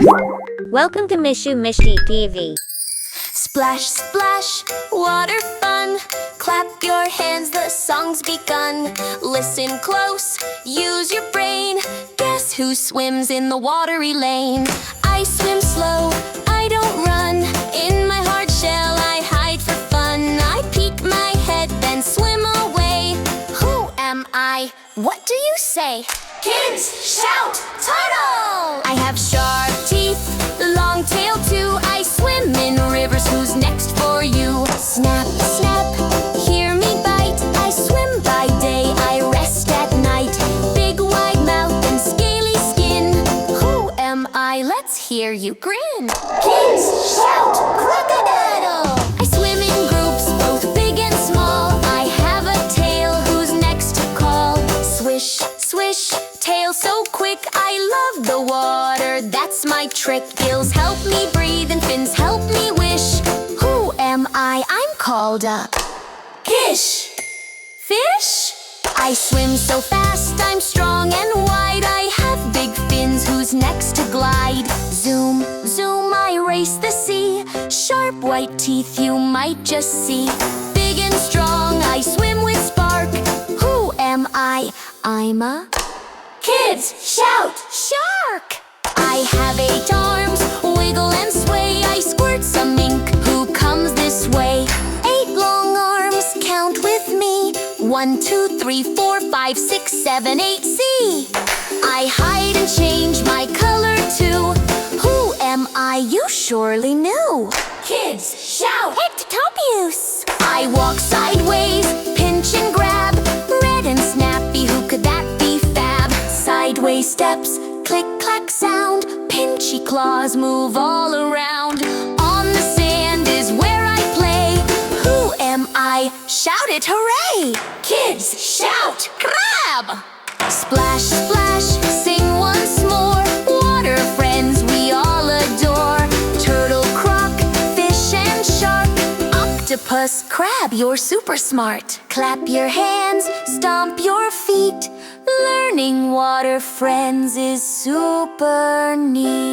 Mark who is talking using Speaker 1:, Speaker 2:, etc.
Speaker 1: Welcome to Mishu Mishti TV.
Speaker 2: Splash, splash, water fun. Clap your hands, the song's begun. Listen close, use your brain. Guess who swims in the watery lane? I swim slow, I don't run. In my hard shell I hide for fun. I peek my head, then swim away. Who am I? What do you say? Kids, shout, turtle! I have sharp teeth, long tail too. I swim in rivers, who's next for you? Snap, snap, hear me bite. I swim by day, I rest at night. Big wide mouth and scaly skin. Who am I? Let's hear you grin. Kids, shout, crocodile! I swim in groups, both big and small. I have a tail, who's next to call? Swish, swish, tail so quick. I love the water, that's my trick. Gills help me breathe and fins help me wish. Who am I? I'm called a fish. Fish? I swim so fast, I'm strong and wide. I have big fins, who's next to glide? Zoom, zoom, I race the sea. Sharp white teeth you might just see. Big and strong, I swim with spark. Who am I? I'm a kids, shout, shark! I have 8 arms, wiggle and sway. I squirt some ink, who comes this way? 8 long arms, count with me. 1, 2, 3, 4, 5, 6, 7, 8, see! I hide and change my color too. Who am I? You surely knew. Kids, shout, Hectatopius! I walk sideways, pinch and grab. Red and snappy, who could that be? Fab. Sideways steps, click clack sound. Pinchy claws move all around. On the sand is where I play. Who am I? Shout it, hooray! Kids, shout, crab! Splash, splash, sing once more. Water friends we all adore. Turtle, croc, fish and shark. Octopus, crab, you're super smart. Clap your hands, stomp your feet. Learning water friends is super neat.